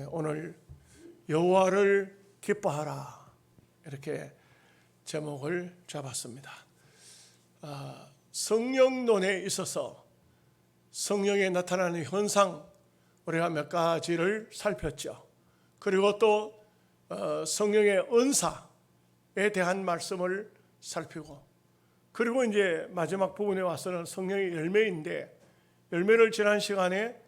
오늘 여호와를 기뻐하라 이렇게 제목을 잡았습니다. 성령론에 있어서 성령에 나타나는 현상 우리가 몇 가지를 살폈죠. 그리고 또 성령의 은사에 대한 말씀을 살피고, 그리고 이제 마지막 부분에 와서는 성령의 열매인데, 열매를 지난 시간에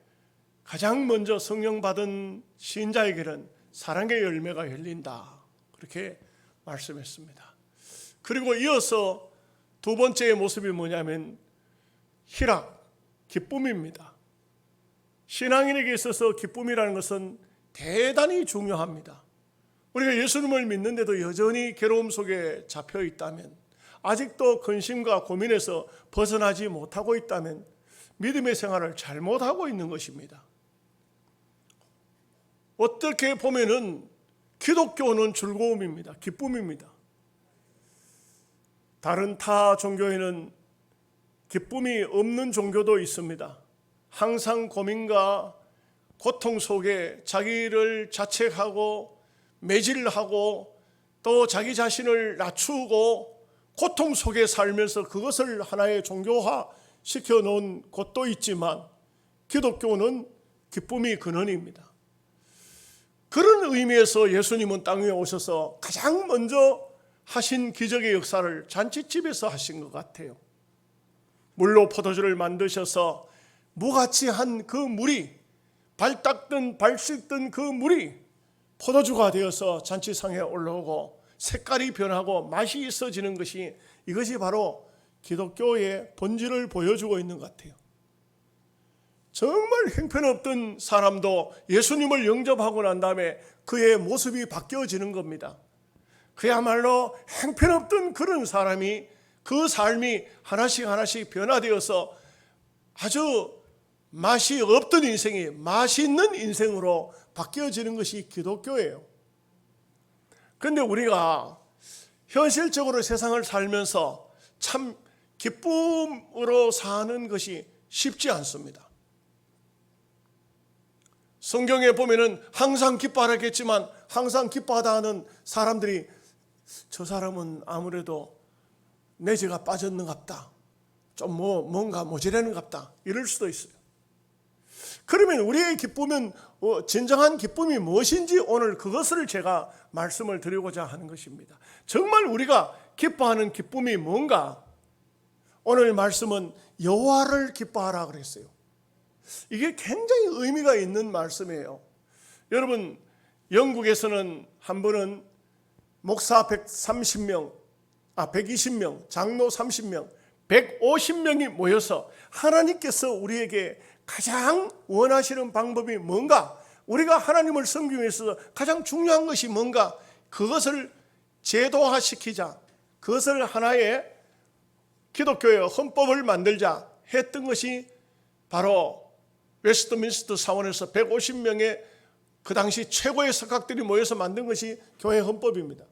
가장 먼저 성령 받은 신자에게는 사랑의 열매가 열린다 그렇게 말씀했습니다. 그리고 이어서 두 번째의 모습이 뭐냐면 희락, 기쁨입니다. 신앙인에게 있어서 기쁨이라는 것은 대단히 중요합니다. 우리가 예수님을 믿는데도 여전히 괴로움 속에 잡혀 있다면, 아직도 근심과 고민에서 벗어나지 못하고 있다면 믿음의 생활을 잘못하고 있는 것입니다. 어떻게 보면은 기독교는 즐거움입니다. 기쁨입니다. 다른 타 종교에는 기쁨이 없는 종교도 있습니다. 항상 고민과 고통 속에 자기를 자책하고 매질하고 또 자기 자신을 낮추고 고통 속에 살면서 그것을 하나의 종교화 시켜놓은 곳도 있지만, 기독교는 기쁨이 근원입니다. 그런 의미에서 예수님은 땅 위에 오셔서 가장 먼저 하신 기적의 역사를 잔치집에서 하신 것 같아요. 물로 포도주를 만드셔서 무같이 한 그 물이, 발 닦던 발 씻던 그 물이 포도주가 되어서 잔치상에 올라오고 색깔이 변하고 맛이 있어지는 것이, 이것이 바로 기독교의 본질을 보여주고 있는 것 같아요. 정말 형편없던 사람도 예수님을 영접하고 난 다음에 그의 모습이 바뀌어지는 겁니다. 그야말로 형편없던 그런 사람이, 그 삶이 하나씩 변화되어서 아주 맛이 없던 인생이 맛있는 인생으로 바뀌어지는 것이 기독교예요. 그런데 우리가 현실적으로 세상을 살면서 참 기쁨으로 사는 것이 쉽지 않습니다. 성경에 보면은 항상 기뻐하라겠지만, 항상 기뻐하다 하는 사람들이 저 사람은 아무래도 내재가 빠졌는갑다, 좀 뭔가 모자라는갑다 이럴 수도 있어요. 그러면 우리의 기쁨은 진정한 기쁨이 무엇인지 오늘 그것을 제가 말씀을 드리고자 하는 것입니다. 정말 우리가 기뻐하는 기쁨이 뭔가? 오늘 말씀은 여호와를 기뻐하라 그랬어요. 이게 굉장히 의미가 있는 말씀이에요. 여러분, 영국에서는 한 번은 목사 120명, 장로 30명, 150명이 모여서 하나님께서 우리에게 가장 원하시는 방법이 뭔가, 우리가 하나님을 섬기기 위해서 가장 중요한 것이 뭔가, 그것을 제도화시키자, 그것을 하나의 기독교의 헌법을 만들자 했던 것이 바로 웨스트민스터 사원에서 150명의 그 당시 최고의 석학들이 모여서 만든 것이 교회 헌법입니다.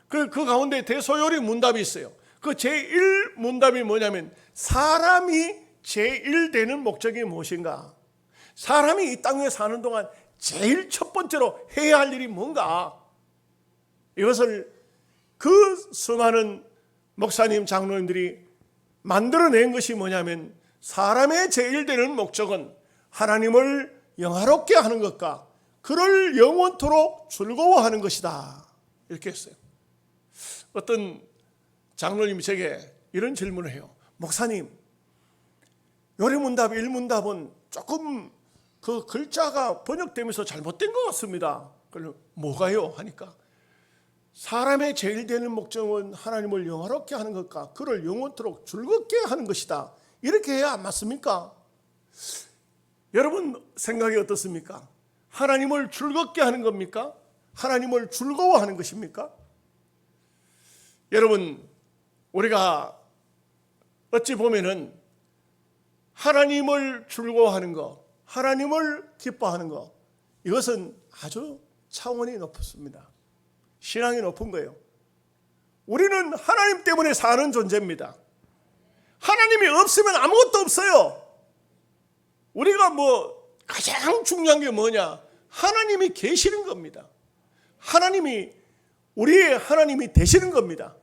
그 가운데 대소요리 문답이 있어요. 그 제1문답이 뭐냐면, 사람이 제1되는 목적이 무엇인가? 사람이 이 땅에 사는 동안 제일 첫 번째로 해야 할 일이 뭔가? 이것을 그 수많은 목사님, 장로님들이 만들어낸 것이 뭐냐면, 사람의 제1되는 목적은 하나님을 영화롭게 하는 것과 그를 영원토록 즐거워하는 것이다 이렇게 했어요. 어떤 장로님이 제게 이런 질문을 해요. 목사님, 요리문답 1문답은 조금 그 글자가 번역되면서 잘못된 것 같습니다. 그럼 뭐가요? 하니까 사람의 제일 되는 목적은 하나님을 영화롭게 하는 것과 그를 영원토록 즐겁게 하는 것이다. 이렇게 해야 안 맞습니까? 여러분 생각이 어떻습니까? 하나님을 즐겁게 하는 겁니까? 하나님을 즐거워하는 것입니까? 여러분, 우리가 어찌 보면은 하나님을 즐거워하는 것, 하나님을 기뻐하는 것, 이것은 아주 차원이 높습니다. 신앙이 높은 거예요. 우리는 하나님 때문에 사는 존재입니다. 하나님이 없으면 아무것도 없어요. 우리가 가장 중요한 게 뭐냐? 하나님이 계시는 겁니다. 하나님이 우리의 하나님이 되시는 겁니다.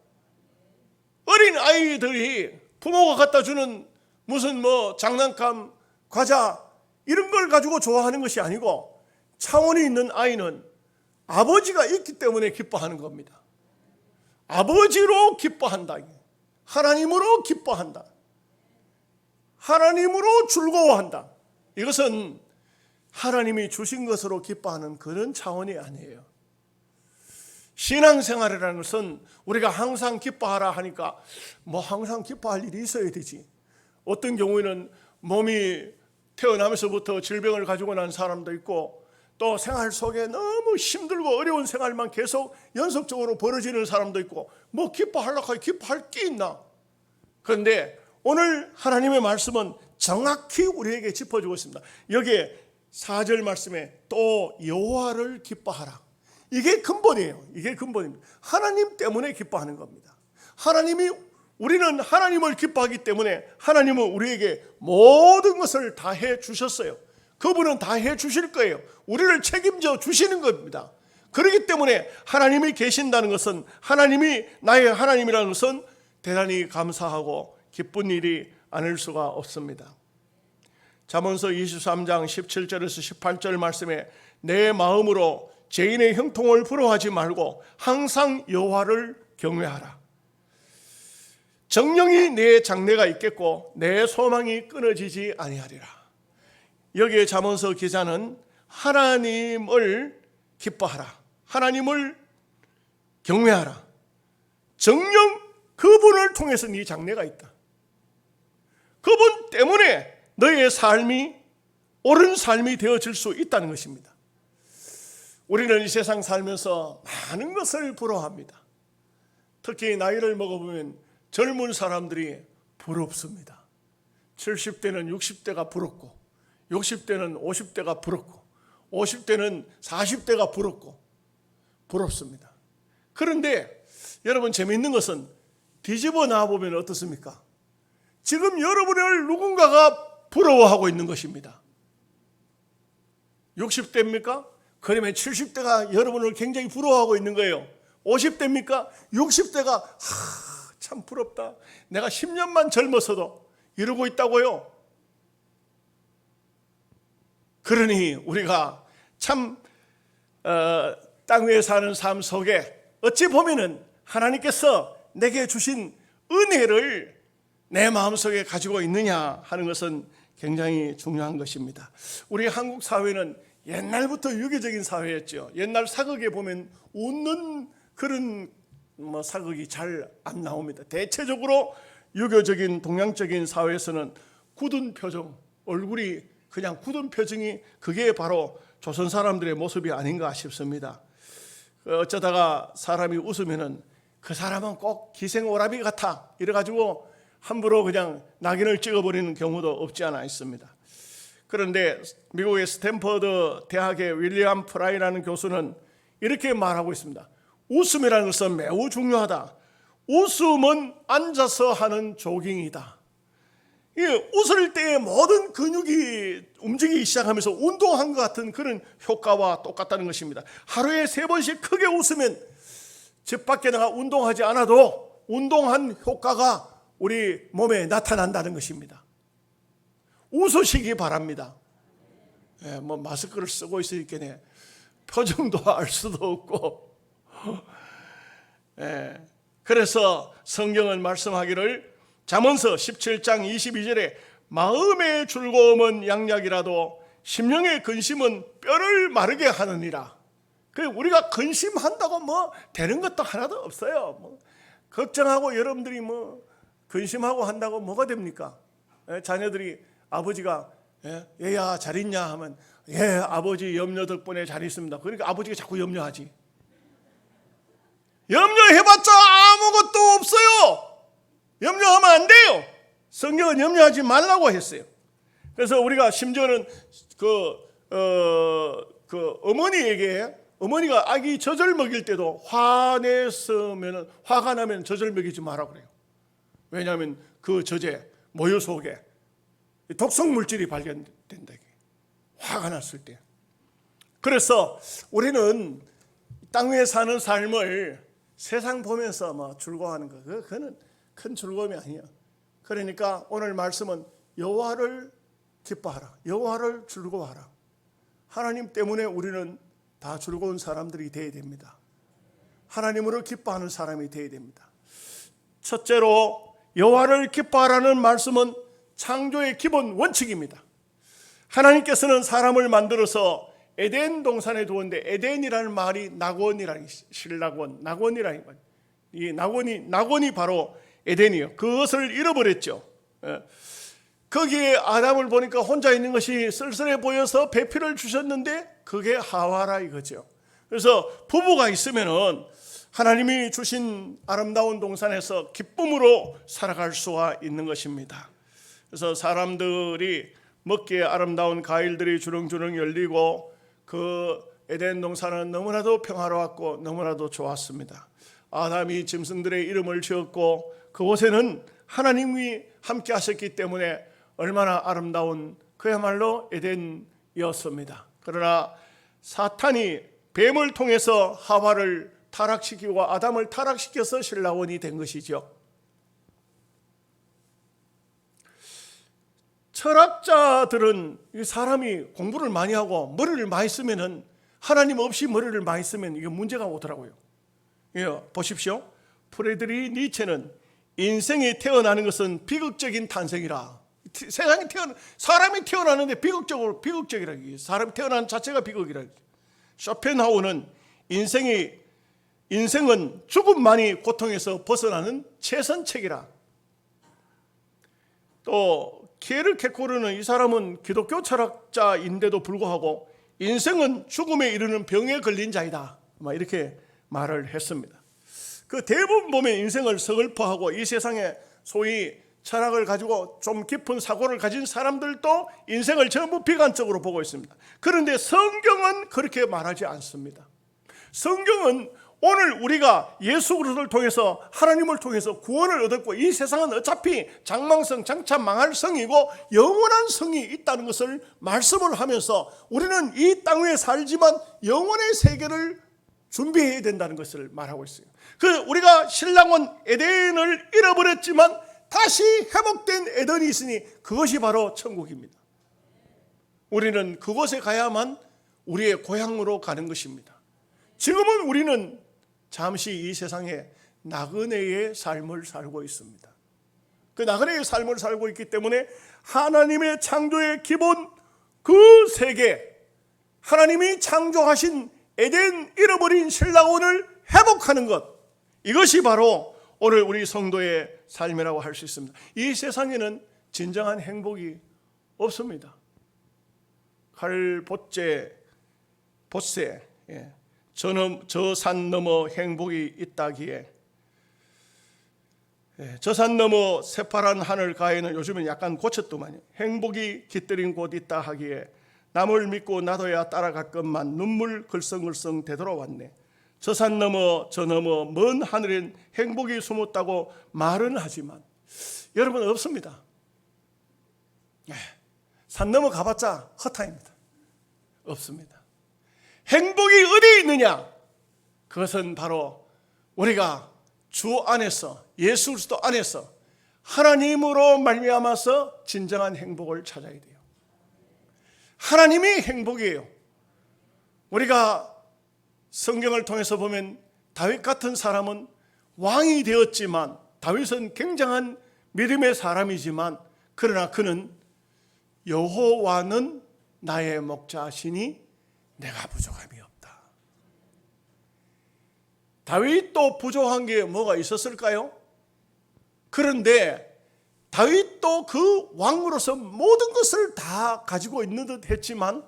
어린 아이들이 부모가 갖다 주는 무슨 장난감, 과자 이런 걸 가지고 좋아하는 것이 아니고 차원이 있는 아이는 아버지가 있기 때문에 기뻐하는 겁니다. 아버지로 기뻐한다. 하나님으로 기뻐한다. 하나님으로 즐거워한다. 이것은 하나님이 주신 것으로 기뻐하는 그런 차원이 아니에요. 신앙생활이라는 것은 우리가 항상 기뻐하라 하니까 항상 기뻐할 일이 있어야 되지. 어떤 경우에는 몸이 태어나면서부터 질병을 가지고 난 사람도 있고 또 생활 속에 너무 힘들고 어려운 생활만 계속 연속적으로 벌어지는 사람도 있고 기뻐하려고 하니 기뻐할 게 있나? 그런데 오늘 하나님의 말씀은 정확히 우리에게 짚어주고 있습니다. 여기에 4절 말씀에 또 여호와를 기뻐하라. 이게 근본이에요. 이게 근본입니다. 하나님 때문에 기뻐하는 겁니다. 우리는 하나님을 기뻐하기 때문에 하나님은 우리에게 모든 것을 다 해주셨어요. 그분은 다 해주실 거예요. 우리를 책임져 주시는 겁니다. 그렇기 때문에 하나님이 계신다는 것은, 하나님이 나의 하나님이라는 것은 대단히 감사하고 기쁜 일이 아닐 수가 없습니다. 잠언서 23장 17절에서 18절 말씀에 내 마음으로 죄인의 형통을 부러워하지 말고 항상 여호와를 경외하라. 정령이 내 장래가 있겠고 내 소망이 끊어지지 아니하리라. 여기에 잠언서 기자는 하나님을 기뻐하라, 하나님을 경외하라. 정령 그분을 통해서 네 장래가 있다. 그분 때문에 너의 삶이 옳은 삶이 되어질 수 있다는 것입니다. 우리는 이 세상 살면서 많은 것을 부러워합니다. 특히 나이를 먹어보면 젊은 사람들이 부럽습니다. 70대는 60대가 부럽고 60대는 50대가 부럽고 50대는 40대가 부럽습니다. 그런데 여러분, 재미있는 것은 뒤집어 놔보면 어떻습니까? 지금 여러분을 누군가가 부러워하고 있는 것입니다. 60대입니까? 그러면 70대가 여러분을 굉장히 부러워하고 있는 거예요. 50대입니까? 60대가 참 부럽다. 내가 10년만 젊었어도 이러고 있다고요. 그러니 우리가 참 땅 위에 사는 삶 속에 어찌 보면은 하나님께서 내게 주신 은혜를 내 마음속에 가지고 있느냐 하는 것은 굉장히 중요한 것입니다. 우리 한국 사회는 옛날부터 유교적인 사회였죠. 옛날 사극에 보면 웃는 그런 사극이 잘 안 나옵니다. 대체적으로 유교적인 동양적인 사회에서는 굳은 표정, 얼굴이 그냥 굳은 표정이 그게 바로 조선 사람들의 모습이 아닌가 싶습니다. 어쩌다가 사람이 웃으면은 그 사람은 꼭 기생오라비 같아 이래가지고 함부로 그냥 낙인을 찍어버리는 경우도 없지 않아 있습니다. 그런데 미국의 스탠퍼드 대학의 윌리엄 프라이라는 교수는 이렇게 말하고 있습니다. 웃음이라는 것은 매우 중요하다. 웃음은 앉아서 하는 조깅이다. 웃을 때의 모든 근육이 움직이기 시작하면서 운동한 것 같은 그런 효과와 똑같다는 것입니다. 하루에 3번씩 크게 웃으면 집 밖에 나가 운동하지 않아도 운동한 효과가 우리 몸에 나타난다는 것입니다. 웃으시기 바랍니다. 마스크를 쓰고 있으니까 표정도 알 수도 없고. 그래서 성경은 말씀하기를 잠언서 17장 22절에 마음의 즐거움은 양약이라도 심령의 근심은 뼈를 마르게 하느니라. 우리가 근심한다고 되는 것도 하나도 없어요. 걱정하고 여러분들이 근심하고 한다고 뭐가 됩니까? 자녀들이 아버지가 얘야 잘 있냐 하면 아버지 염려 덕분에 잘 있습니다. 그러니까 아버지가 자꾸 염려하지. 염려해봤자 아무것도 없어요. 염려하면 안 돼요. 성경은 염려하지 말라고 했어요. 그래서 우리가 심지어는 어머니에게, 어머니가 아기 젖을 먹일 때도 화가 나면 젖을 먹이지 마라 그래요. 왜냐하면 그 젖에 모유 속에 독성 물질이 발견된다. 화가 났을 때. 그래서 우리는 땅 위에 사는 삶을 세상 보면서 뭐 즐거워하는 거, 그거는 큰 즐거움이 아니야. 그러니까 오늘 말씀은 여호와를 기뻐하라, 여호와를 즐거워하라. 하나님 때문에 우리는 다 즐거운 사람들이 되어야 됩니다. 하나님으로 기뻐하는 사람이 되어야 됩니다. 첫째로 여호와를 기뻐하라는 말씀은 창조의 기본 원칙입니다. 하나님께서는 사람을 만들어서 에덴 동산에 두었는데, 에덴이라는 말이 낙원이라는, 낙원이라는 말. 이 낙원이 바로 에덴이요. 그것을 잃어버렸죠. 거기에 아담을 보니까 혼자 있는 것이 쓸쓸해 보여서 배필을 주셨는데 그게 하와라 이거죠. 그래서 부부가 있으면은 하나님이 주신 아름다운 동산에서 기쁨으로 살아갈 수가 있는 것입니다. 그래서 사람들이 먹기에 아름다운 과일들이 주렁주렁 열리고 그 에덴 동산은 너무나도 평화로웠고 너무나도 좋았습니다. 아담이 짐승들의 이름을 지었고 그곳에는 하나님이 함께 하셨기 때문에 얼마나 아름다운 그야말로 에덴이었습니다. 그러나 사탄이 뱀을 통해서 하와를 타락시키고 아담을 타락시켜서 신라원이 된 것이죠. 철학자들은 이 사람이 공부를 많이 하고 머리를 많이 쓰면은, 하나님 없이 머리를 많이 쓰면 이게 문제가 오더라고요. 보십시오. 프레드리히 니체는 인생이 태어나는 것은 비극적인 탄생이라. 사람이 태어나는데 비극적이라. 사람이 태어나는 자체가 비극이라. 쇼펜하우는 인생은 죽음만이 고통에서 벗어나는 최선책이라. 또 키에르케고르는, 이 사람은 기독교 철학자인데도 불구하고 인생은 죽음에 이르는 병에 걸린 자이다, 이렇게 말을 했습니다. 그 대부분 보면 인생을 서글퍼하고 이 세상에 소위 철학을 가지고 좀 깊은 사고를 가진 사람들도 인생을 전부 비관적으로 보고 있습니다. 그런데 성경은 그렇게 말하지 않습니다. 성경은 오늘 우리가 예수 그리스도를 통해서, 하나님을 통해서 구원을 얻었고 이 세상은 어차피 장망성, 장차 망할 성이고 영원한 성이 있다는 것을 말씀을 하면서 우리는 이 땅 위에 살지만 영원의 세계를 준비해야 된다는 것을 말하고 있어요. 우리가 신랑원 에덴을 잃어버렸지만 다시 회복된 에덴이 있으니 그것이 바로 천국입니다. 우리는 그곳에 가야만 우리의 고향으로 가는 것입니다. 지금은 우리는 잠시 이 세상에 나그네의 삶을 살고 있습니다. 그 나그네의 삶을 살고 있기 때문에 하나님의 창조의 기본 그 세계, 하나님이 창조하신 에덴 잃어버린 신라원을 회복하는 것, 이것이 바로 오늘 우리 성도의 삶이라고 할 수 있습니다. 이 세상에는 진정한 행복이 없습니다. 보세, 저 산 너머 행복이 있다기에, 저 산 너머 새파란 하늘 가에는 요즘은 약간 고쳤더만요. 행복이 깃들인 곳 있다 하기에 남을 믿고 나도야 따라갔건만 눈물 글썽글썽 되돌아왔네. 저 산 너머 저 너머 먼 하늘엔 행복이 숨었다고 말은 하지만 여러분 없습니다. 산 넘어 가봤자 허탕입니다. 없습니다. 행복이 어디 있느냐? 그것은 바로 우리가 주 안에서, 예수 그리스도 안에서 하나님으로 말미암아서 진정한 행복을 찾아야 돼요. 하나님이 행복이에요. 우리가 성경을 통해서 보면 다윗 같은 사람은 왕이 되었지만, 다윗은 굉장한 믿음의 사람이지만, 그러나 그는 여호와는 나의 목자시니 내가 부족함이 없다. 다윗도 부족한 게 뭐가 있었을까요? 그런데 다윗도 그 왕으로서 모든 것을 다 가지고 있는 듯 했지만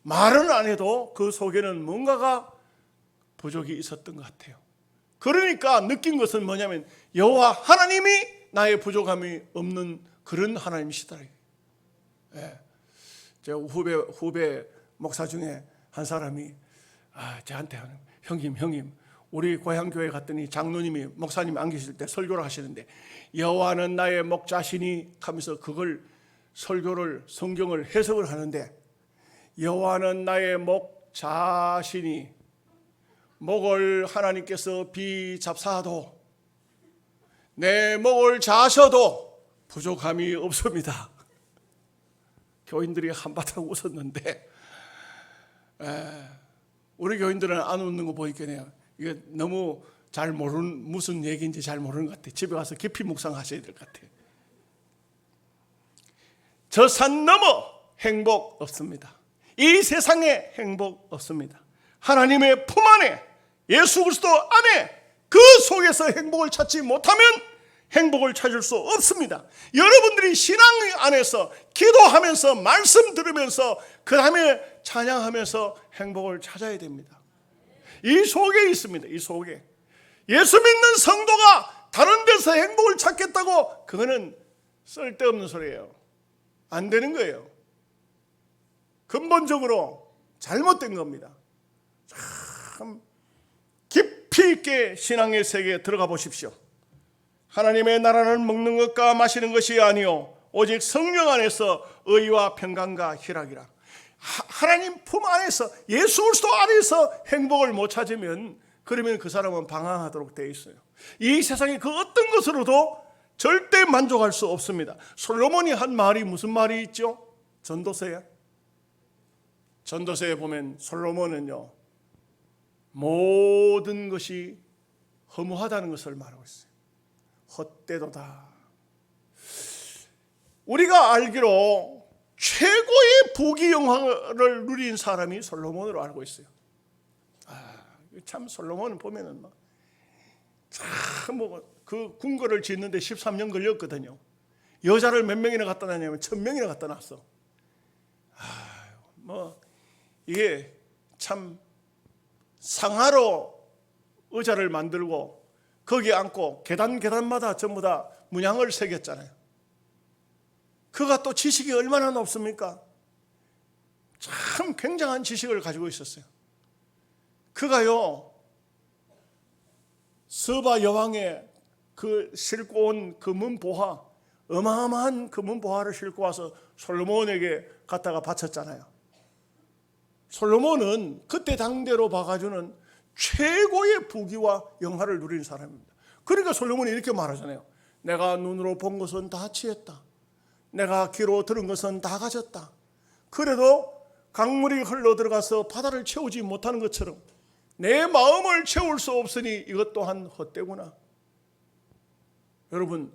말은 안 해도 그 속에는 뭔가가 부족이 있었던 것 같아요. 그러니까 느낀 것은 뭐냐면 여호와 하나님이 나의 부족함이 없는 그런 하나님이시다. 제 후배 목사 중에 한 사람이 저한테 형님 우리 고향교회 갔더니 장로님이, 목사님이 안 계실 때 설교를 하시는데 여호와는 나의 목자시니 하면서 그걸 성경을 해석을 하는데 여호와는 나의 목 자신이 목을 하나님께서 비잡사도 내 목을 자셔도 부족함이 없습니다. 교인들이 한바탕 웃었는데 우리 교인들은 안 웃는 거 보이겠네요. 이게 너무 잘 모르는, 무슨 얘기인지 잘 모르는 것 같아요. 집에 가서 깊이 묵상하셔야 될 것 같아요. 저 산 넘어 행복 없습니다. 이 세상에 행복 없습니다. 하나님의 품 안에, 예수 그리스도 안에, 그 속에서 행복을 찾지 못하면 행복을 찾을 수 없습니다. 여러분들이 신앙 안에서 기도하면서 말씀 들으면서 그 다음에 찬양하면서 행복을 찾아야 됩니다. 이 속에 있습니다. 이 속에. 예수 믿는 성도가 다른 데서 행복을 찾겠다고, 그거는 쓸데없는 소리예요. 안 되는 거예요. 근본적으로 잘못된 겁니다. 참 깊이 있게 신앙의 세계에 들어가 보십시오. 하나님의 나라는 먹는 것과 마시는 것이 아니요 오직 성령 안에서 의와 평강과 희락이라. 하나님 품 안에서, 예수 그리스도 안에서 행복을 못 찾으면, 그러면 그 사람은 방황하도록 되어 있어요. 이 세상의 그 어떤 것으로도 절대 만족할 수 없습니다. 솔로몬이 한 말이 무슨 말이 있죠? 전도서에 보면 솔로몬은요, 모든 것이 허무하다는 것을 말하고 있어요. 헛되도다. 우리가 알기로 최고의 부귀 영화를 누린 사람이 솔로몬으로 알고 있어요. 참 솔로몬은 보면은 그 궁궐을 짓는데 13년 걸렸거든요. 여자를 몇 명이나 갖다 놨냐면 1000명이나 갖다 놨어. 이게 참 상하로 의자를 만들고 거기에 앉고 계단마다 전부 다 문양을 새겼잖아요. 그가 또 지식이 얼마나 높습니까? 참 굉장한 지식을 가지고 있었어요. 그가요, 서바 여왕의 그 싣고 온 금은보화, 어마어마한 금은보화를 싣고 와서 솔로몬에게 갖다가 바쳤잖아요. 솔로몬은 그때 당대로 봐가지고는 최고의 부귀와 영화를 누린 사람입니다. 그러니까 솔로몬이 이렇게 말하잖아요. 내가 눈으로 본 것은 다 취했다. 내가 귀로 들은 것은 다 가졌다. 그래도 강물이 흘러 들어가서 바다를 채우지 못하는 것처럼 내 마음을 채울 수 없으니 이것 또한 헛되구나. 여러분,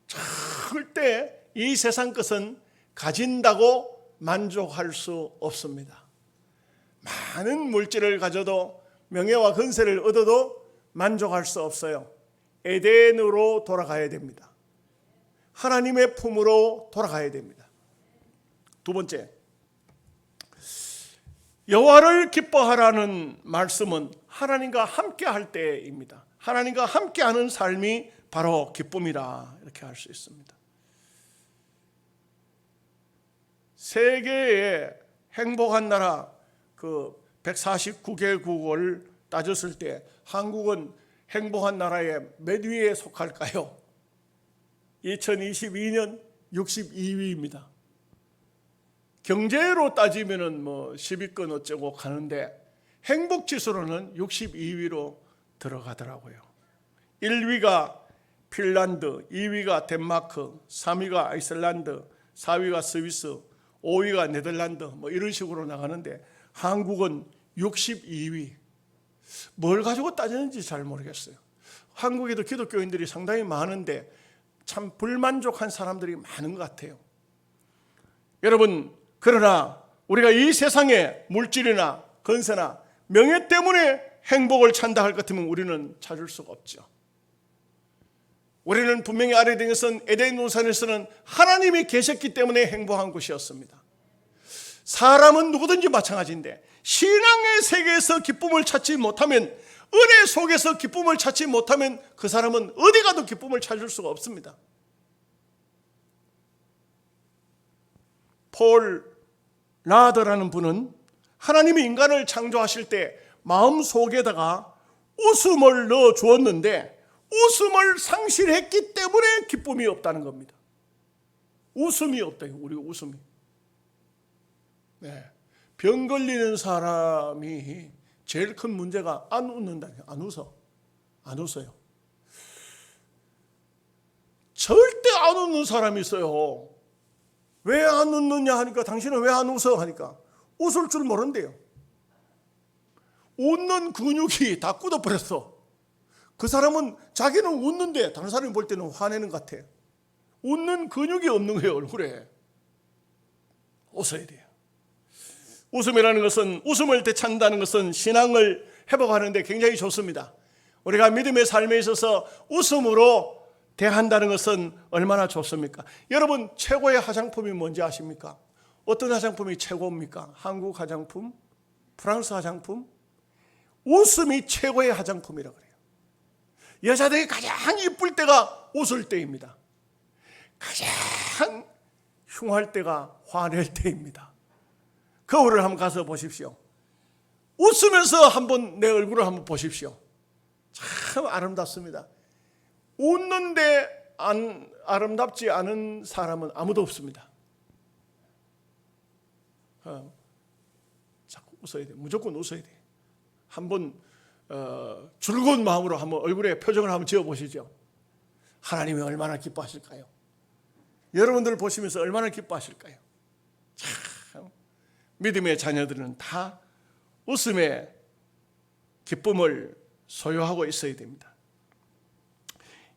절대 이 세상 것은 가진다고 만족할 수 없습니다. 많은 물질을 가져도, 명예와 권세를 얻어도 만족할 수 없어요. 에덴으로 돌아가야 됩니다. 하나님의 품으로 돌아가야 됩니다. 두 번째, 여호와를 기뻐하라는 말씀은 하나님과 함께 할 때입니다. 하나님과 함께하는 삶이 바로 기쁨이라, 이렇게 할 수 있습니다. 세계의 행복한 나라 그 149개국을 따졌을 때 한국은 행복한 나라의 몇 위에 속할까요? 2022년 62위입니다. 경제로 따지면은 10위권 어쩌고 가는데 행복 지수로는 62위로 들어가더라고요. 1위가 핀란드, 2위가 덴마크, 3위가 아이슬란드, 4위가 스위스, 5위가 네덜란드, 이런 식으로 나가는데 한국은 62위. 뭘 가지고 따지는지 잘 모르겠어요. 한국에도 기독교인들이 상당히 많은데 참 불만족한 사람들이 많은 것 같아요. 여러분, 그러나 우리가 이 세상에 물질이나 건세나 명예 때문에 행복을 찾다 할 것 같으면 우리는 찾을 수가 없죠. 우리는 분명히 알아야 되는 것은 에덴 동산에서는 하나님이 계셨기 때문에 행복한 곳이었습니다. 사람은 누구든지 마찬가지인데 신앙의 세계에서 기쁨을 찾지 못하면, 은혜 속에서 기쁨을 찾지 못하면 그 사람은 어디 가도 기쁨을 찾을 수가 없습니다. 폴 라더라는 분은 하나님이 인간을 창조하실 때 마음속에다가 웃음을 넣어 주었는데 웃음을 상실했기 때문에 기쁨이 없다는 겁니다. 웃음이 없다. 우리 웃음이. 병 걸리는 사람이 제일 큰 문제가 안 웃는다. 안 웃어요. 절대 안 웃는 사람이 있어요. 왜 안 웃느냐 하니까, 당신은 왜 안 웃어 하니까 웃을 줄 모른대요. 웃는 근육이 다 굳어버렸어. 그 사람은 자기는 웃는데 다른 사람이 볼 때는 화내는 것 같아. 웃는 근육이 없는 거예요, 얼굴에. 웃어야 돼요. 웃음이라는 것은, 웃음을 되찾는다는 것은 신앙을 회복하는 데 굉장히 좋습니다. 우리가 믿음의 삶에 있어서 웃음으로 대한다는 것은 얼마나 좋습니까? 여러분, 최고의 화장품이 뭔지 아십니까? 어떤 화장품이 최고입니까? 한국 화장품? 프랑스 화장품? 웃음이 최고의 화장품이라고 그래요. 여자들이 가장 이쁠 때가 웃을 때입니다. 가장 흉할 때가 화낼 때입니다. 거울을 한번 가서 보십시오. 웃으면서 한번 내 얼굴을 한번 보십시오. 참 아름답습니다. 웃는데 아름답지 않은 사람은 아무도 없습니다. 자꾸 웃어야 돼. 무조건 웃어야 돼. 한번 즐거운 마음으로 한번 얼굴에 표정을 한번 지어보시죠. 하나님이 얼마나 기뻐하실까요? 여러분들 보시면서 얼마나 기뻐하실까요? 참 믿음의 자녀들은 다 웃음의 기쁨을 소유하고 있어야 됩니다.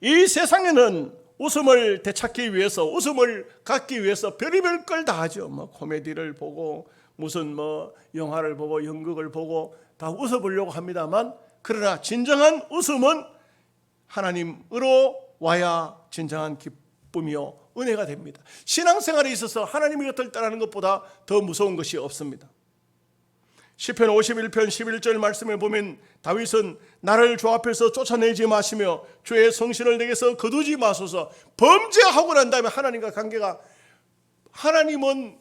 이 세상에는 웃음을 되찾기 위해서, 웃음을 갖기 위해서 별의별 걸 다 하죠. 뭐 코미디를 보고 무슨 영화를 보고 연극을 보고 다 웃어보려고 합니다만, 그러나 진정한 웃음은 하나님으로 와야 진정한 기쁨이요 은혜가 됩니다. 신앙생활에 있어서 하나님의 곁을 떠나는 것보다 더 무서운 것이 없습니다. 시편 51편 11절 말씀에 보면 다윗은 나를 주 앞에서 쫓아내지 마시며 주의 성신을 내게서 거두지 마소서. 범죄하고 난 다음에 하나님과 관계가, 하나님은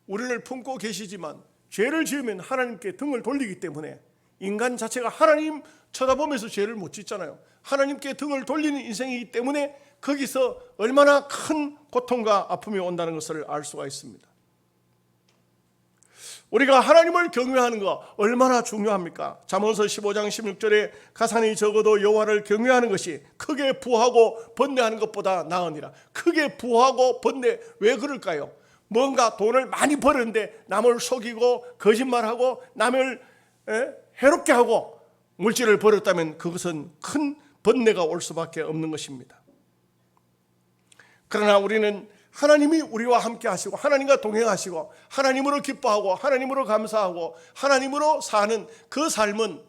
우리를 품고 계시지만 죄를 지으면 하나님께 등을 돌리기 때문에 인간 자체가 하나님 쳐다보면서 죄를 못 짓잖아요. 하나님께 등을 돌리는 인생이기 때문에 거기서 얼마나 큰 고통과 아픔이 온다는 것을 알 수가 있습니다. 우리가 하나님을 경외하는 거 얼마나 중요합니까? 잠언서 15장 16절에 가산이 적어도 여호와를 경외하는 것이 크게 부하고 번뇌하는 것보다 나으니라. 크게 부하고 번뇌, 왜 그럴까요? 뭔가 돈을 많이 벌었는데 남을 속이고 거짓말하고 남을 해롭게 하고 물질을 벌었다면 그것은 큰 번뇌가 올 수밖에 없는 것입니다. 그러나 우리는 하나님이 우리와 함께 하시고 하나님과 동행하시고 하나님으로 기뻐하고 하나님으로 감사하고 하나님으로 사는 그 삶은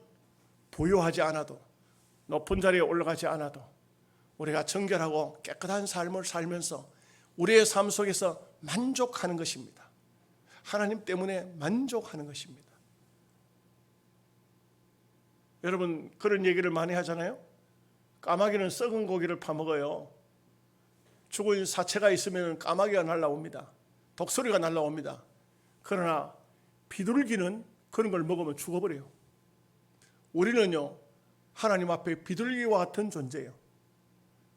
부유하지 않아도, 높은 자리에 올라가지 않아도 우리가 정결하고 깨끗한 삶을 살면서 우리의 삶 속에서 만족하는 것입니다. 하나님 때문에 만족하는 것입니다. 여러분, 그런 얘기를 많이 하잖아요. 까마귀는 썩은 고기를 파먹어요. 죽은 사체가 있으면 까마귀가 날라옵니다. 독소리가 날라옵니다. 그러나 비둘기는 그런 걸 먹으면 죽어버려요. 우리는요, 하나님 앞에 비둘기와 같은 존재예요.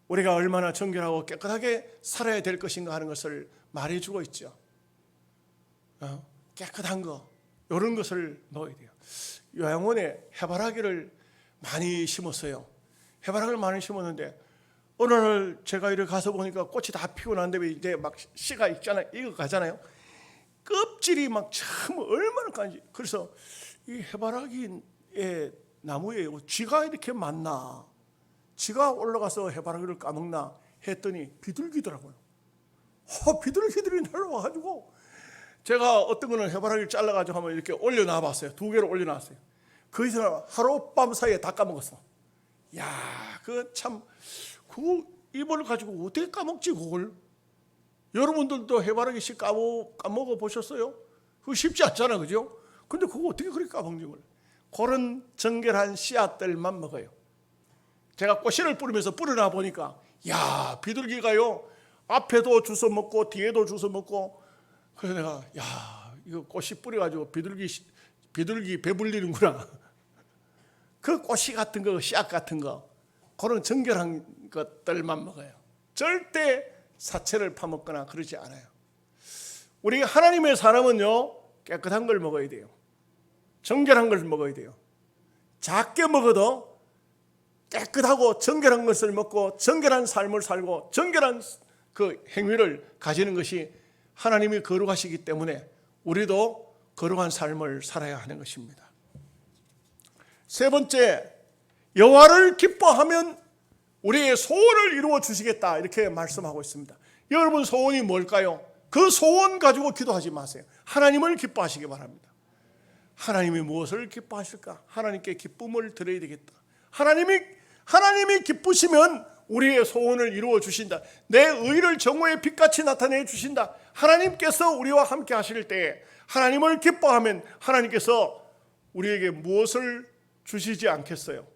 우리가 얼마나 정결하고 깨끗하게 살아야 될 것인가 하는 것을 말해주고 있죠. 깨끗한 거, 이런 것을 먹어야 돼요. 요양원에 해바라기를 많이 심었어요. 해바라기를 많이 심었는데 어느 날 제가 이렇게 가서 보니까 꽃이 다 피고 난 다음에 이제 막 씨가 있잖아요. 이거 가잖아요. 껍질이 막 참 얼마나 간지. 그래서 이 해바라기의 나무에 쥐가 이렇게 많나, 쥐가 올라가서 해바라기를 까먹나 했더니 비둘기더라고요. 비둘기들이 날라와가지고 제가 어떤 거는 해바라기를 잘라가지고 한번 이렇게 올려놔봤어요. 2개를 올려놨어요. 거기서 하룻밤 사이에 다 까먹었어. 야, 그 참, 그 입을 가지고 어떻게 까먹지 그걸? 여러분들도 해바라기씩 까먹어 보셨어요? 그거 쉽지 않잖아, 그죠? 근데 그거 어떻게 그렇게 까먹는지 몰라요. 그런 정결한 씨앗들만 먹어요. 제가 꽃씨를 뿌리면서 뿌려놔 보니까, 야, 비둘기가요, 앞에도 주워 먹고 뒤에도 주워 먹고. 그래서 내가, 야, 이거 꽃씨 뿌려가지고 비둘기 배불리는구나. 그 꽃씨 같은 거, 씨앗 같은 거, 그런 정결한 것들만 먹어요. 절대 사체를 파먹거나 그러지 않아요. 우리 하나님의 사람은요, 깨끗한 걸 먹어야 돼요. 정결한 걸 먹어야 돼요. 작게 먹어도 깨끗하고 정결한 것을 먹고 정결한 삶을 살고 정결한 그 행위를 가지는 것이 하나님이 거룩하시기 때문에 우리도 거룩한 삶을 살아야 하는 것입니다. 세 번째, 여호와를 기뻐하면 우리의 소원을 이루어 주시겠다, 이렇게 말씀하고 있습니다. 여러분 소원이 뭘까요? 그 소원 가지고 기도하지 마세요. 하나님을 기뻐하시기 바랍니다. 하나님이 무엇을 기뻐하실까? 하나님께 기쁨을 드려야 되겠다. 하나님이 기쁘시면 우리의 소원을 이루어 주신다. 내 의를 정오의 빛같이 나타내 주신다. 하나님께서 우리와 함께 하실 때 하나님을 기뻐하면 하나님께서 우리에게 무엇을 주시지 않겠어요?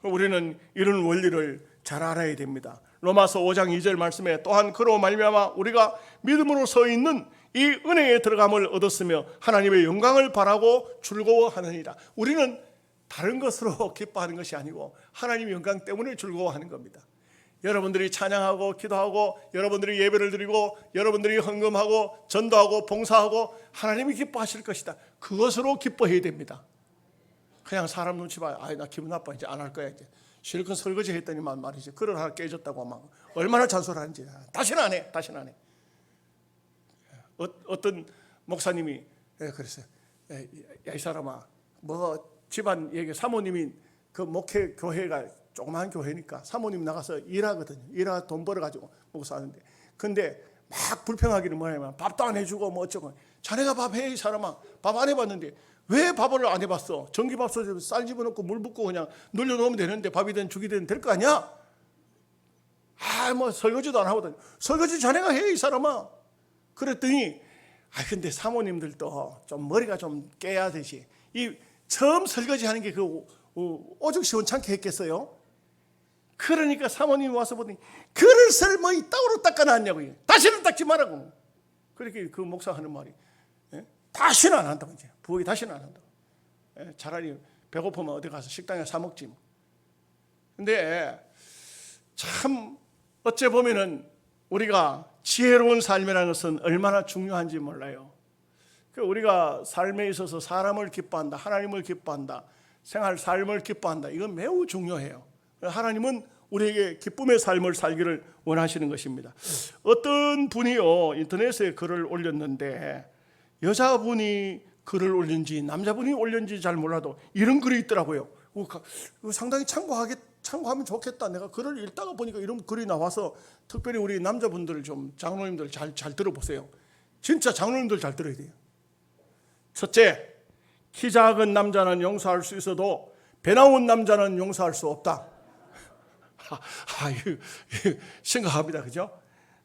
우리는 이런 원리를 잘 알아야 됩니다. 로마서 5장 2절 말씀에 또한 그로 말미암아 우리가 믿음으로 서 있는 이 은혜에 들어감을 얻었으며 하나님의 영광을 바라고 즐거워하느니라. 우리는 다른 것으로 기뻐하는 것이 아니고 하나님의 영광 때문에 즐거워하는 겁니다. 여러분들이 찬양하고 기도하고 여러분들이 예배를 드리고 여러분들이 헌금하고 전도하고 봉사하고 하나님이 기뻐하실 것이다. 그것으로 기뻐해야 됩니다. 그냥 사람 눈치 봐요. 나 기분 나빠, 이제 안 할 거야. 이제 실컷 설거지 했더니만 말이지 그릇 하나 깨졌다고 막 얼마나 잔소리하는지. 다시는 안 해. 어떤 목사님이 그랬어요. 야, 이 사람아, 뭐 집안 얘기, 사모님이 그 목회 교회가 조그마한 교회니까 사모님 나가서 일하거든요. 일하고 돈 벌어가지고 먹고 사는데, 근데 막 불평하기를 뭐냐면 밥도 안 해주고 뭐 어쩌고. 자네가 밥 해, 이 사람아. 밥 안 해봤는데 왜 밥을 안 해봤어? 전기밥솥에 쌀 집어넣고 물 붓고 그냥 눌려놓으면 되는데 밥이든 죽이든 될 거 아니야? 뭐 설거지도 안 하거든요. 설거지 자네가 해, 이 사람아. 그랬더니 근데 사모님들도 좀 머리가 좀 깨야 되지. 이 처음 설거지 하는 게 그 오죽 시원찮게 했겠어요? 그러니까 사모님이 와서 보더니 그릇을 뭐 이따구로 닦아놨냐고요. 다시는 닦지 말라고. 그렇게 그 목사 하는 말이, 다시는 안 한다고. 이제 부엌에 다시는 안 한다고. 차라리 배고프면 어디 가서 식당에 사 먹지. 근데 참 어째 보면은 우리가 지혜로운 삶이라는 것은 얼마나 중요한지 몰라요. 우리가 삶에 있어서 사람을 기뻐한다, 하나님을 기뻐한다, 생활 삶을 기뻐한다. 이건 매우 중요해요. 하나님은 우리에게 기쁨의 삶을 살기를 원하시는 것입니다. 어떤 분이요 인터넷에 글을 올렸는데, 여자분이 글을 올린지 남자분이 올린지 잘 몰라도 이런 글이 있더라고요. 상당히 참고하면 좋겠다. 내가 글을 읽다가 보니까 이런 글이 나와서 특별히 우리 남자분들 좀 장로님들 잘 들어보세요. 진짜 장로님들 잘 들어야 돼요. 첫째, 키 작은 남자는 용서할 수 있어도 배 나온 남자는 용서할 수 없다. 심각합니다, 그죠?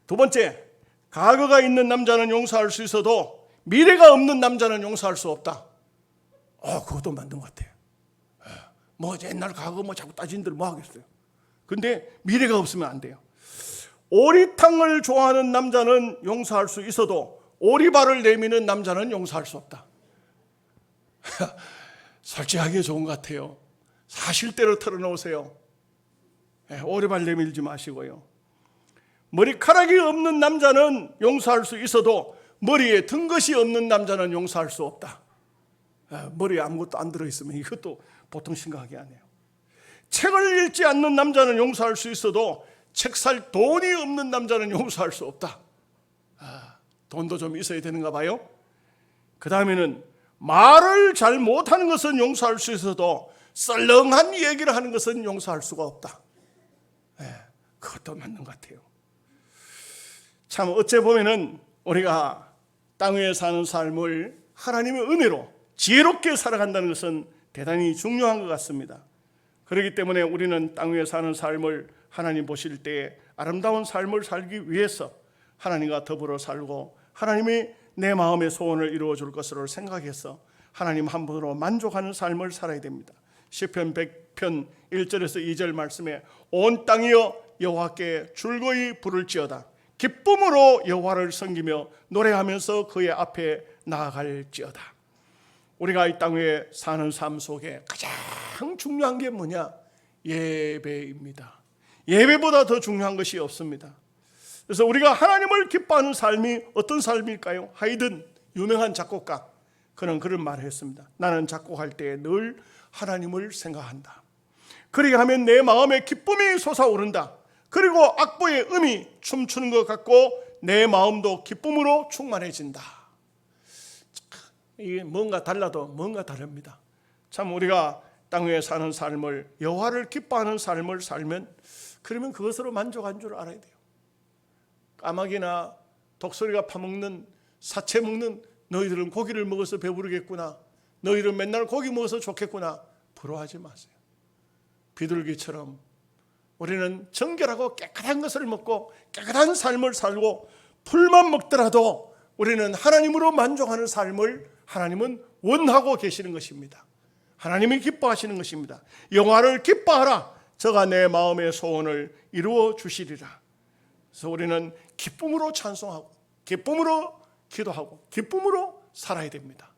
두 번째, 과거가 있는 남자는 용서할 수 있어도 미래가 없는 남자는 용서할 수 없다. 그것도 맞는 것 같아요. 뭐 옛날 과거 뭐 자꾸 따진들 뭐 하겠어요. 근데 미래가 없으면 안 돼요. 오리탕을 좋아하는 남자는 용서할 수 있어도 오리발을 내미는 남자는 용서할 수 없다. 솔직하게 좋은 것 같아요. 사실대로 털어놓으세요. 오리발 내밀지 마시고요. 머리카락이 없는 남자는 용서할 수 있어도 머리에 든 것이 없는 남자는 용서할 수 없다. 머리에 아무것도 안 들어있으면 이것도 보통 심각하게 안 해요. 책을 읽지 않는 남자는 용서할 수 있어도 책 살 돈이 없는 남자는 용서할 수 없다. 돈도 좀 있어야 되는가 봐요. 그 다음에는 말을 잘 못하는 것은 용서할 수 있어도 썰렁한 얘기를 하는 것은 용서할 수가 없다. 그것도 맞는 것 같아요. 참 어째 보면은 우리가 땅 위에 사는 삶을 하나님의 은혜로 지혜롭게 살아간다는 것은 대단히 중요한 것 같습니다. 그렇기 때문에 우리는 땅 위에 사는 삶을 하나님 보실 때 아름다운 삶을 살기 위해서 하나님과 더불어 살고 하나님이 내 마음의 소원을 이루어 줄 것으로 생각해서 하나님 한 분으로 만족하는 삶을 살아야 됩니다. 시편 100편 1절에서 2절 말씀에 온 땅이여 여호와께 즐거이 부를지어다. 기쁨으로 여호와를 섬기며 노래하면서 그의 앞에 나아갈지어다. 우리가 이 땅 위에 사는 삶 속에 가장 중요한 게 뭐냐? 예배입니다. 예배보다 더 중요한 것이 없습니다. 그래서 우리가 하나님을 기뻐하는 삶이 어떤 삶일까요? 하이든 유명한 작곡가, 그는 그런 말을 했습니다. 나는 작곡할 때 늘 하나님을 생각한다. 그렇게 하면 내 마음에 기쁨이 솟아오른다. 그리고 악보의 음이 춤추는 것 같고 내 마음도 기쁨으로 충만해진다. 이게 뭔가 달라도 뭔가 다릅니다. 참 우리가 땅 위에 사는 삶을, 여호와를 기뻐하는 삶을 살면, 그러면 그것으로 만족한 줄 알아야 돼요. 까마귀나 독수리가 파먹는, 사체 먹는 너희들은 고기를 먹어서 배부르겠구나, 너희들은 맨날 고기 먹어서 좋겠구나, 부러워하지 마세요. 비둘기처럼 우리는 정결하고 깨끗한 것을 먹고 깨끗한 삶을 살고, 풀만 먹더라도 우리는 하나님으로 만족하는 삶을 하나님은 원하고 계시는 것입니다. 하나님이 기뻐하시는 것입니다. 여호와를 기뻐하라, 저가 내 마음의 소원을 이루어 주시리라. 그래서 우리는 기쁨으로 찬송하고 기쁨으로 기도하고 기쁨으로 살아야 됩니다.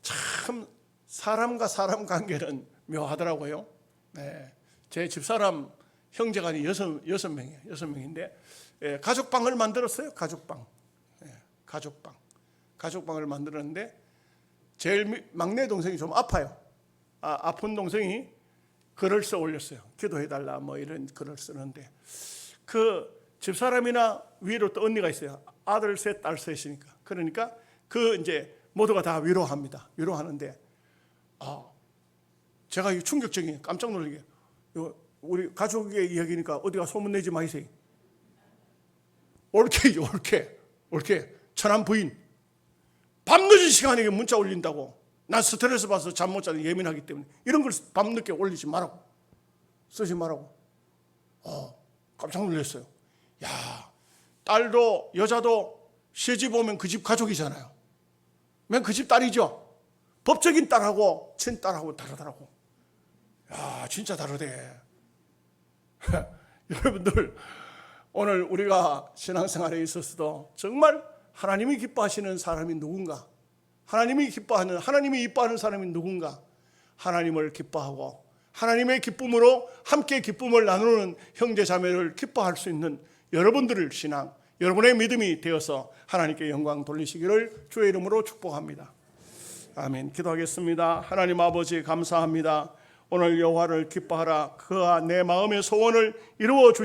참 사람과 사람 관계는 묘하더라고요. 네. 제 집사람 형제간이 여섯 명인데 가족방을 만들었어요. 가족방. 가족방을 만들었는데 제일 막내 동생이 좀 아파요. 아픈 동생이 글을 써 올렸어요. 기도해달라 뭐 이런 글을 쓰는데, 그 집사람이나 위로 또 언니가 있어요. 아들 셋, 딸 셋이니까. 그러니까 그 이제 모두가 다 위로합니다. 위로하는데 제가 이 충격적인, 깜짝 놀라게, 우리 가족의 이야기니까 어디가 소문내지 마이세요. 옳게 천한 부인 밤늦은 시간에 문자 올린다고, 난 스트레스 받아서 잠 못 자는 예민하기 때문에 이런 걸 밤늦게 올리지 말라고, 쓰지 말라고. 깜짝 놀랐어요. 야, 딸도 여자도 시집 오면 그 집 가족이잖아요. 맨 그 집 딸이죠. 법적인 딸하고 친딸하고 다르더라고. 야, 진짜 다르대. 여러분들, 오늘 우리가 신앙생활에 있어서도 정말 하나님이 기뻐하시는 사람이 누군가, 하나님이 이뻐하는 사람이 누군가, 하나님을 기뻐하고 하나님의 기쁨으로 함께 기쁨을 나누는 형제 자매를 기뻐할 수 있는 여러분들의 신앙, 여러분의 믿음이 되어서 하나님께 영광 돌리시기를 주의 이름으로 축복합니다. 아멘. 기도하겠습니다. 하나님 아버지, 감사합니다. 오늘 여호와를 기뻐하라, 그가 내 마음의 소원을 이루어 주시